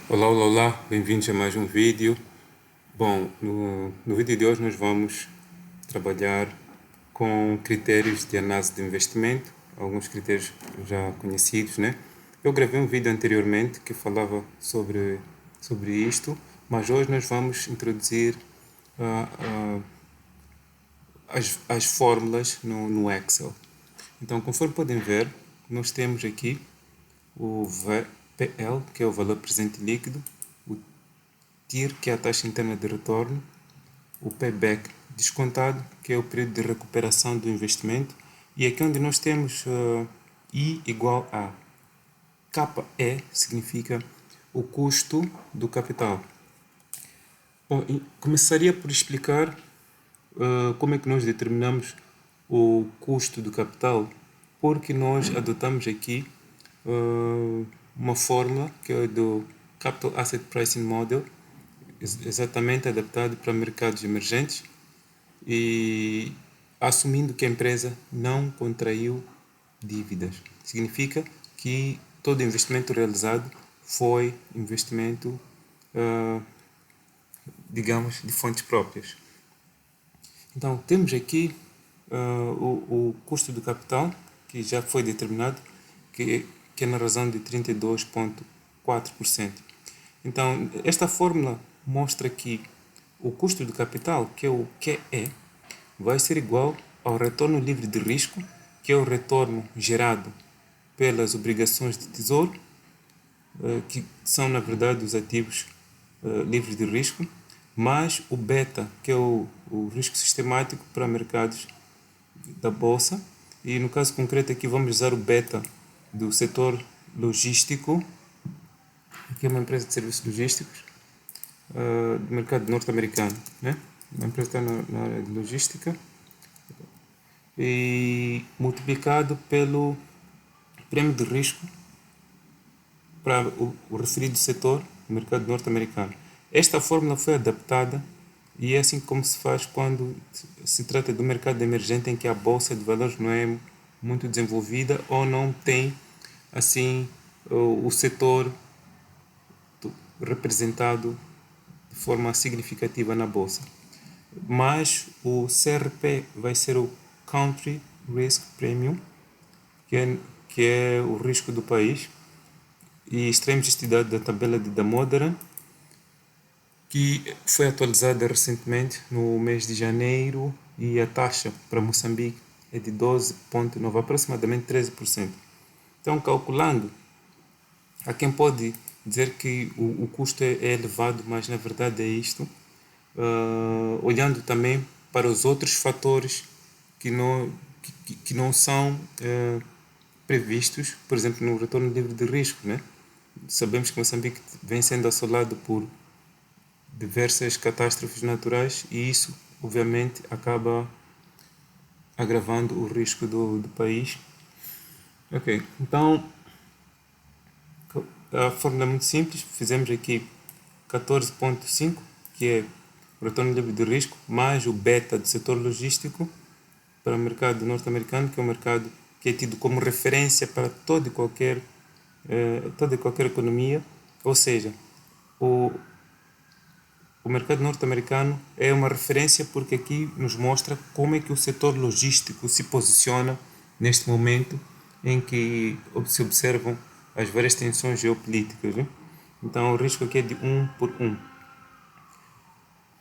Olá, olá, olá, bem-vindos a mais um vídeo. Bom, no vídeo de hoje nós vamos trabalhar com critérios de análise de investimento, alguns critérios já conhecidos, né? Eu gravei um vídeo anteriormente que falava sobre isto, mas hoje nós vamos introduzir ah, ah, as fórmulas no Excel. Então, conforme podem ver, nós temos aqui o VPL, que é o valor presente líquido, o TIR, que é a taxa interna de retorno, o payback descontado, que é o período de recuperação do investimento, e aqui onde nós temos I igual a KE, significa o custo do capital. Bom, começaria por explicar como é que nós determinamos o custo do capital, porque nós adotamos aqui uma fórmula que é do Capital Asset Pricing Model, exatamente adaptado para mercados emergentes e assumindo que a empresa não contraiu dívidas. Significa que todo investimento realizado foi investimento, digamos, de fontes próprias. Então, temos aqui o custo do capital, que já foi determinado, que é na razão de 32,4%. Então, esta fórmula mostra que o custo do capital, que é o QE, vai ser igual ao retorno livre de risco, que é o retorno gerado pelas obrigações de tesouro, que são, na verdade, os ativos livres de risco, mais o beta, que é o risco sistemático para mercados da bolsa. E no caso concreto aqui vamos usar o beta do setor logístico, que é uma empresa de serviços logísticos do mercado norte-americano, né? Uma empresa que está na área de logística, e multiplicado pelo prêmio de risco para o referido setor do mercado norte-americano. Esta fórmula foi adaptada e é assim como se faz quando se trata do mercado emergente, em que a bolsa de valores não é muito desenvolvida ou não tem assim o setor representado de forma significativa na bolsa. Mas o CRP vai ser o Country Risk Premium, que é o risco do país, e extraímos este dado da tabela de Damodaran, que foi atualizada recentemente no mês de janeiro, e a taxa para Moçambique é de 12,9%, aproximadamente 13%. Então, calculando, há quem pode dizer que o custo é elevado, mas na verdade é isto. Olhando também para os outros fatores que não são previstos, por exemplo, no retorno livre de risco, né? Sabemos que Moçambique vem sendo assolado por diversas catástrofes naturais e isso, obviamente, acaba agravando o risco do país. Ok, então a fórmula é muito simples. Fizemos aqui 14,5, que é o retorno livre de risco, mais o beta do setor logístico para o mercado norte-americano, que é um mercado que é tido como referência para toda e qualquer economia. Ou seja, o mercado norte-americano é uma referência porque aqui nos mostra como é que o setor logístico se posiciona neste momento em que se observam as várias tensões geopolíticas, né? Então o risco aqui é de 1 por 1.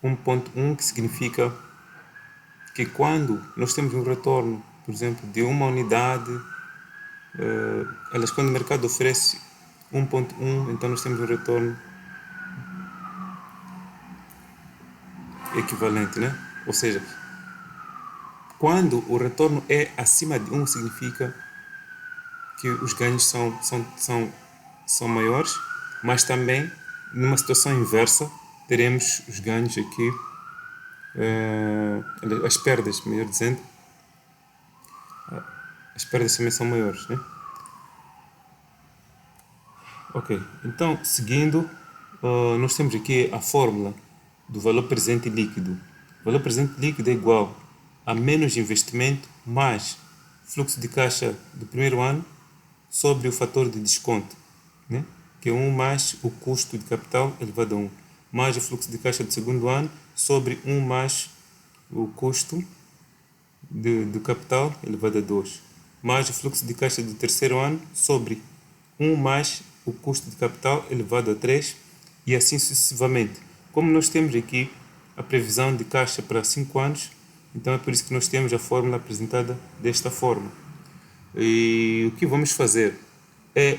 1,1, que significa que quando nós temos um retorno, por exemplo, de uma unidade, quando o mercado oferece 1,1, então nós temos um retorno equivalente, né? Ou seja, quando o retorno é acima de 1, significa que os ganhos são maiores, mas também, numa situação inversa, teremos os ganhos aqui, as perdas, melhor dizendo, as perdas também são maiores, né? Ok, então, seguindo, nós temos aqui a fórmula do valor presente líquido. O valor presente líquido é igual a menos investimento mais fluxo de caixa do primeiro ano sobre o fator de desconto, né? que é 1 mais o custo de capital elevado a 1, mais o fluxo de caixa do segundo ano sobre 1 mais o custo do capital elevado a 2, mais o fluxo de caixa do terceiro ano sobre 1 mais o custo de capital elevado a 3 e assim sucessivamente. Como nós temos aqui a previsão de caixa para 5 anos, então é por isso que nós temos a fórmula apresentada desta forma. E o que vamos fazer é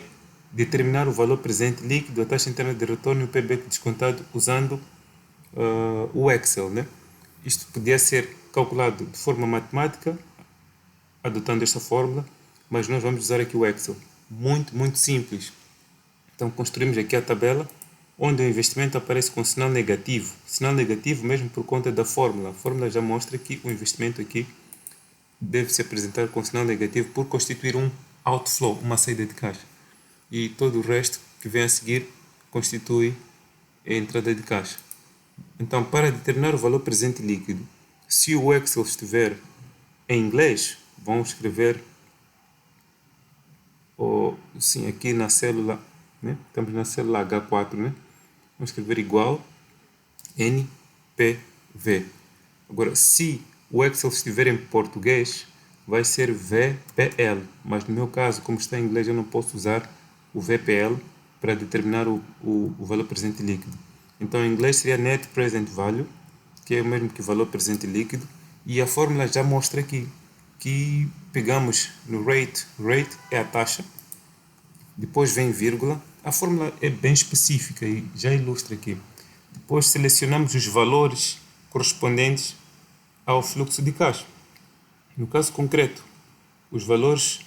determinar o valor presente líquido, a taxa interna de retorno e o payback descontado usando o Excel, né? Isto podia ser calculado de forma matemática, adotando esta fórmula, mas nós vamos usar aqui o Excel. Muito simples. Então construímos aqui a tabela, onde o investimento aparece com sinal negativo. Sinal negativo mesmo por conta da fórmula. A fórmula já mostra que o investimento aqui deve se apresentar com sinal negativo por constituir um outflow, uma saída de caixa. E todo o resto que vem a seguir constitui a entrada de caixa. Então, para determinar o valor presente líquido, se o Excel estiver em inglês, vamos escrever sim, aqui na célula, né? Estamos na célula H4, né? Vamos escrever igual NPV. Agora, se o Excel estiver em português, vai ser VPL, mas no meu caso, como está em inglês, eu não posso usar o VPL para determinar o valor presente líquido. Então, em inglês seria Net Present Value, que é o mesmo que valor presente líquido, e a fórmula já mostra aqui que pegamos no rate é a taxa, depois vem vírgula, a fórmula é bem específica e já ilustra aqui. Depois selecionamos os valores correspondentes ao fluxo de caixa. No caso concreto, os valores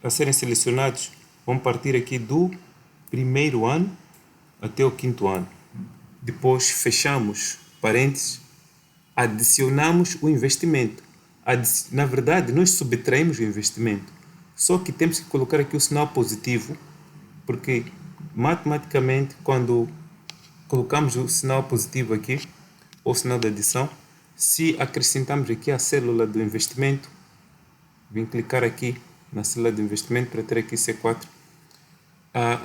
a serem selecionados vão partir aqui do primeiro ano até o quinto ano. Depois fechamos parênteses, adicionamos o investimento. Na verdade, nós subtraímos o investimento. Só que temos que colocar aqui o sinal positivo, porque matematicamente, quando colocamos o sinal positivo aqui, ou sinal de adição, se acrescentamos aqui a célula do investimento, vim clicar aqui na célula do investimento para ter aqui C4,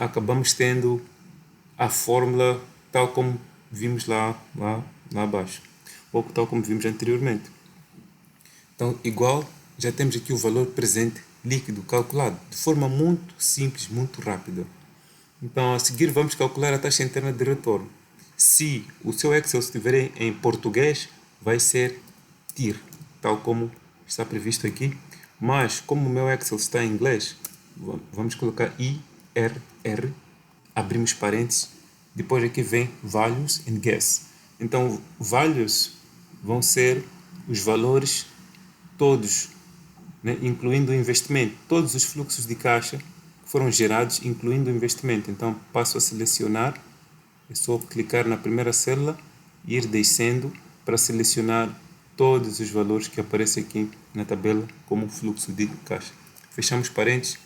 acabamos tendo a fórmula tal como vimos lá abaixo, ou tal como vimos anteriormente. Então, igual, já temos aqui o valor presente líquido calculado de forma muito simples, muito rápida. Então, a seguir vamos calcular a taxa interna de retorno. Se o seu Excel estiver em português, vai ser TIR, tal como está previsto aqui. Mas, como o meu Excel está em inglês, vamos colocar IRR, abrimos parênteses, depois aqui vem Values and Guess. Então, values vão ser os valores todos, né, incluindo o investimento, todos os fluxos de caixa que foram gerados, incluindo o investimento. Então, passo a selecionar, é só clicar na primeira célula e ir descendo para selecionar todos os valores que aparecem aqui na tabela como fluxo de caixa. Fechamos parênteses,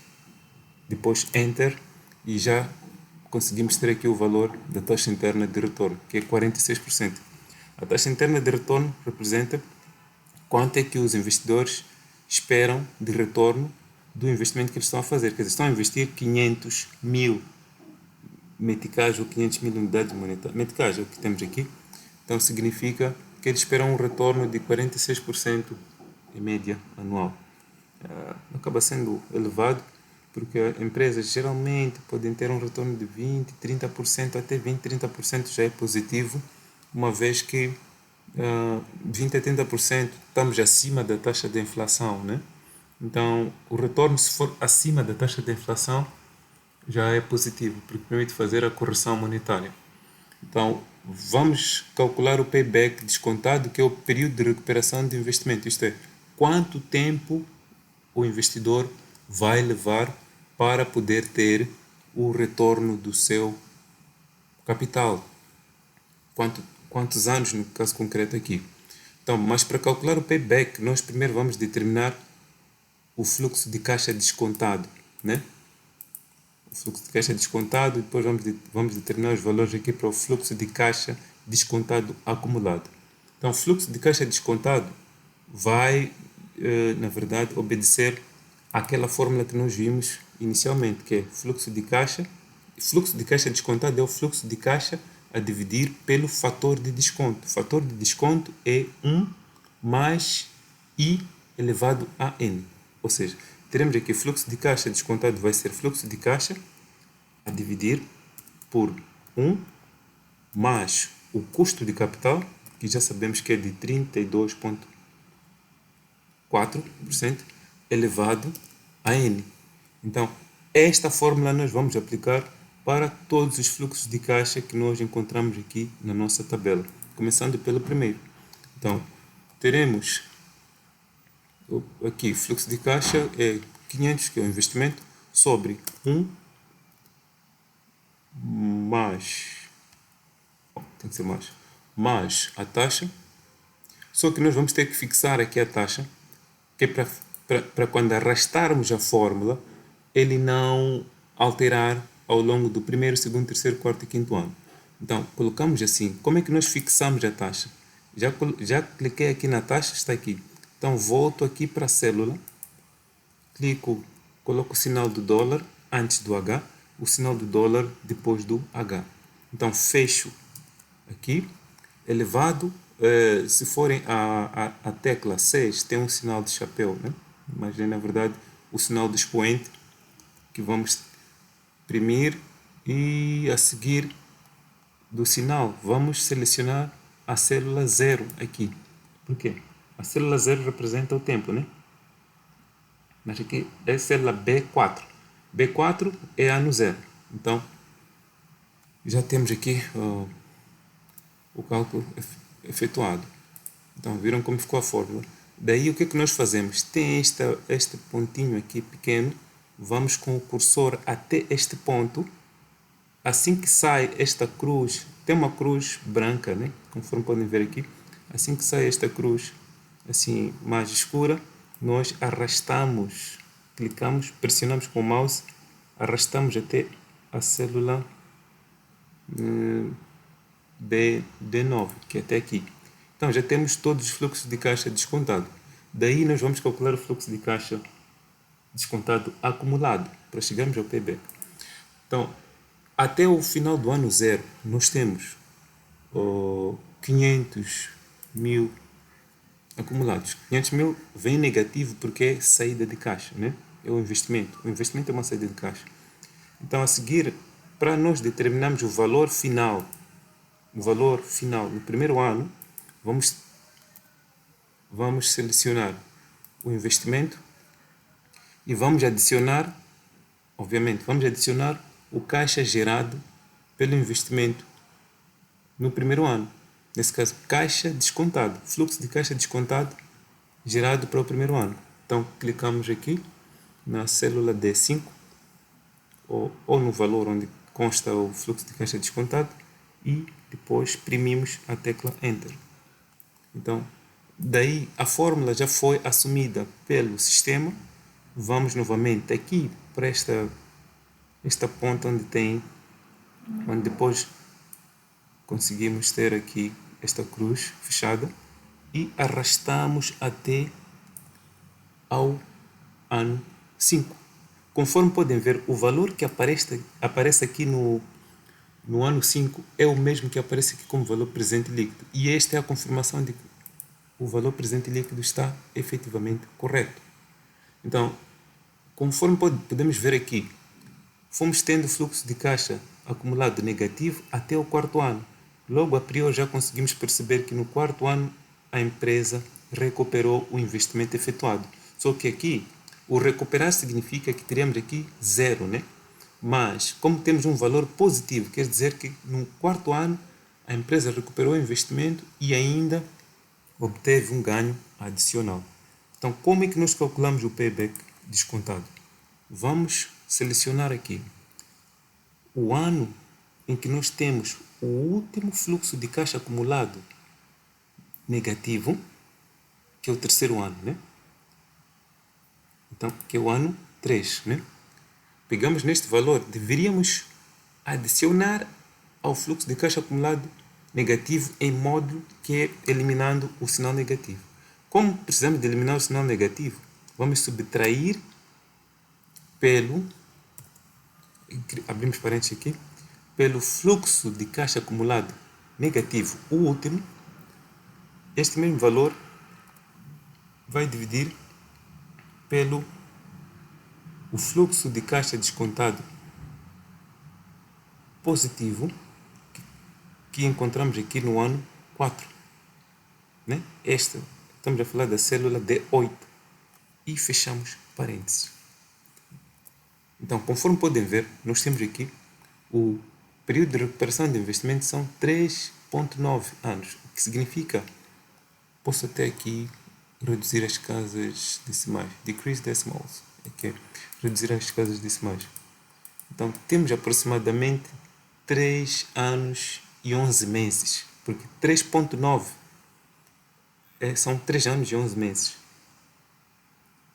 depois Enter e já conseguimos ter aqui o valor da taxa interna de retorno, que é 46%. A taxa interna de retorno representa quanto é que os investidores esperam de retorno do investimento que eles estão a fazer. Quer dizer, estão a investir 500 mil meticais ou 500 mil unidades monetárias. Meticais é o que temos aqui. Então, significa que eles esperam um retorno de 46% em média anual. Acaba sendo elevado, porque empresas geralmente podem ter um retorno de 20%, 30%, até 20%, 30% já é positivo, uma vez que 20% a 30% estamos acima da taxa de inflação, né? Então, o retorno, se for acima da taxa de inflação, já é positivo, porque permite fazer a correção monetária. Então, vamos calcular o payback descontado, que é o período de recuperação de investimento, isto é, quanto tempo o investidor vai levar para poder ter o retorno do seu capital. Quantos anos, no caso concreto aqui. Então, mas para calcular o payback, nós primeiro vamos determinar o fluxo de caixa descontado, né? O fluxo de caixa descontado, depois vamos determinar os valores aqui para o fluxo de caixa descontado acumulado. Então, o fluxo de caixa descontado vai, na verdade, obedecer àquela fórmula que nós vimos inicialmente, que é fluxo de caixa fluxo de caixa descontado é o fluxo de caixa a dividir pelo fator de desconto. O fator de desconto é 1 mais I elevado a N. Ou seja, teremos aqui fluxo de caixa descontado vai ser fluxo de caixa a dividir por 1 mais o custo de capital, que já sabemos que é de 32,4%, elevado a N. Então, esta fórmula nós vamos aplicar para todos os fluxos de caixa que nós encontramos aqui na nossa tabela, começando pelo primeiro. Então, teremos aqui fluxo de caixa é 500, que é o investimento, sobre 1 mais, tem que ser mais a taxa. Só que nós vamos ter que fixar aqui a taxa, que é para quando arrastarmos a fórmula, ele não alterar ao longo do primeiro, segundo, terceiro, quarto e quinto ano. Então, colocamos assim. Como é que nós fixamos a taxa? Já cliquei aqui na taxa, está aqui. Então, volto aqui para a célula, clico, coloco o sinal do dólar antes do H, o sinal do dólar depois do H. Então, fecho aqui, elevado. Se forem a tecla 6, tem um sinal de chapéu, né? Mas é, na verdade, o sinal do expoente que vamos imprimir, e a seguir do sinal vamos selecionar a célula 0 aqui. Por quê? A célula 0 representa o tempo, né? Mas aqui é a célula B4. B4 é ano 0. Então, já temos aqui o cálculo efetuado. Então, viram como ficou a fórmula? Daí, o que é que nós fazemos? Tem este pontinho aqui pequeno, vamos com o cursor até este ponto. Assim que sai esta cruz, tem uma cruz branca, né? Conforme podem ver aqui. Assim que sai esta cruz, assim, mais escura, nós arrastamos, clicamos, pressionamos com o mouse, arrastamos até a célula D9, que é até aqui. Então, já temos todos os fluxos de caixa descontados. Daí, nós vamos calcular o fluxo de caixa descontado acumulado, para chegarmos ao payback. Então, até o final do ano 0, nós temos 500 mil acumulados. 500 mil vem negativo porque é saída de caixa, né? É o investimento. O investimento é uma saída de caixa. Então, a seguir, para nós determinarmos o valor final no primeiro ano, vamos selecionar o investimento e vamos adicionar, obviamente, o caixa gerado pelo investimento no primeiro ano. Nesse caso, caixa descontado, fluxo de caixa descontado gerado para o primeiro ano. Então, clicamos aqui na célula D5 ou no valor onde consta o fluxo de caixa descontado e depois exprimimos a tecla Enter. Então, daí a fórmula já foi assumida pelo sistema. Vamos novamente aqui para esta ponta onde depois conseguimos ter aqui esta cruz fechada e arrastamos até ao ano 5. Conforme podem ver, o valor que aparece aqui no ano 5 é o mesmo que aparece aqui como valor presente líquido. E esta é a confirmação de que o valor presente líquido está efetivamente correto. Então, conforme podemos ver aqui, fomos tendo fluxo de caixa acumulado negativo até o quarto ano. Logo, a priori, já conseguimos perceber que no quarto ano a empresa recuperou o investimento efetuado. Só que aqui, o recuperar significa que teremos aqui 0, né? Mas, como temos um valor positivo, quer dizer que no quarto ano a empresa recuperou o investimento e ainda obteve um ganho adicional. Então, como é que nós calculamos o payback descontado? Vamos selecionar aqui o ano em que nós temos o último fluxo de caixa acumulado negativo, que é o terceiro ano, né? Então, que é o ano 3, né? Pegamos neste valor, deveríamos adicionar ao fluxo de caixa acumulado negativo em módulo, que é eliminando o sinal negativo. Como precisamos de eliminar o sinal negativo, vamos subtrair pelo abrimos parênteses aqui, pelo fluxo de caixa acumulado negativo, o último, este mesmo valor vai dividir pelo o fluxo de caixa descontado positivo que encontramos aqui no ano 4. Né? Estamos a falar da célula D8 e fechamos parênteses. Então, conforme podem ver, nós temos aqui o período de recuperação de investimento são 3,9 anos, o que significa, posso até aqui reduzir as casas decimais, decrease decimals, okay? Reduzir as casas decimais. Então, temos aproximadamente 3 anos e 11 meses, porque 3,9 são 3 anos e 11 meses.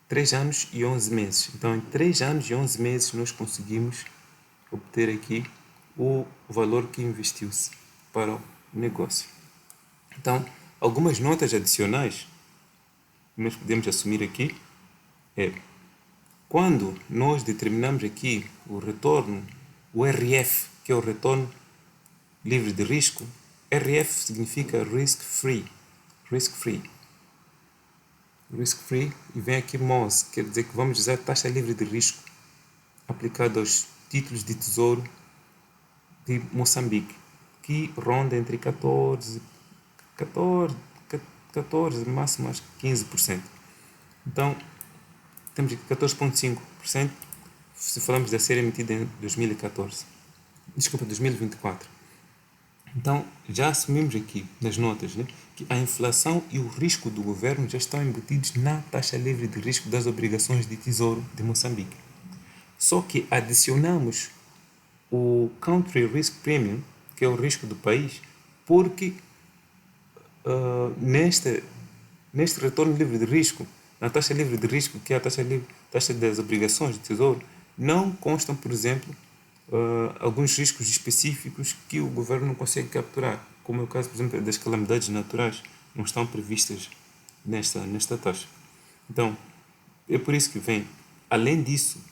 3 anos e 11 meses. Então, em 3 anos e 11 meses, nós conseguimos obter aqui o valor que investiu-se para o negócio. Então, algumas notas adicionais que nós podemos assumir aqui é quando nós determinamos aqui o retorno, o RF, que é o retorno livre de risco. RF significa risk free. Risk free. Risk free e vem aqui MOS, quer dizer que vamos usar taxa livre de risco aplicada aos títulos de tesouro de Moçambique, que ronda entre 14 máximo acho que 15%. Então, temos aqui 14,5% se falamos da série emitida em 2014. Desculpa, 2024. Então, já assumimos aqui nas notas, né, que a inflação e o risco do governo já estão embutidos na taxa livre de risco das obrigações de tesouro de Moçambique. Só que adicionamos o Country Risk Premium, que é o risco do país, porque neste retorno livre de risco, na taxa livre de risco, que é a taxa das obrigações de tesouro, não constam, por exemplo, alguns riscos específicos que o governo não consegue capturar, como é o caso, por exemplo, das calamidades naturais, não estão previstas nesta taxa. Então, é por isso que vem, além disso,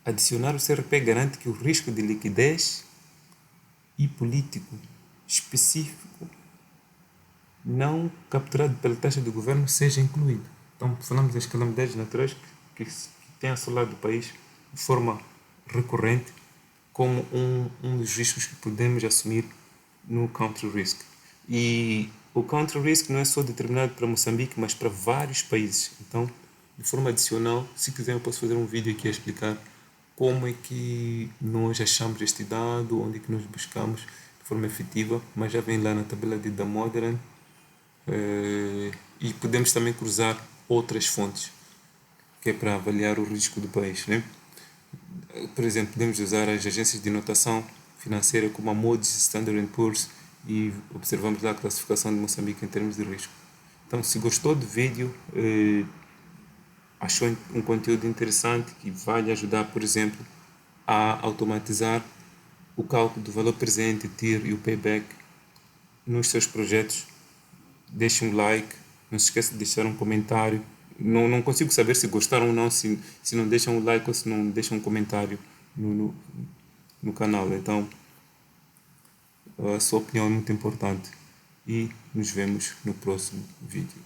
adicionar o CRP garante que o risco de liquidez e político específico não capturado pela taxa do governo seja incluído. Então, falamos das calamidades naturais que têm assolado o país de forma recorrente como um dos riscos que podemos assumir no country risk. E o country risk não é só determinado para Moçambique, mas para vários países. Então, de forma adicional, se quiser eu posso fazer um vídeo aqui a explicar como é que nós achamos este dado, onde é que nós buscamos de forma efetiva, mas já vem lá na tabela de Damodaran. E podemos também cruzar outras fontes, que é para avaliar o risco do país, né? Por exemplo, podemos usar as agências de notação financeira como a Moody's, Standard Poor's e observamos lá a classificação de Moçambique em termos de risco. Então, se gostou do vídeo, achou um conteúdo interessante que vai lhe ajudar, por exemplo, a automatizar o cálculo do valor presente, TIR e o payback nos seus projetos, deixe um like, não se esqueça de deixar um comentário. Não consigo saber se gostaram ou não, se não deixam um like ou se não deixam um comentário no canal. Então, a sua opinião é muito importante e nos vemos no próximo vídeo.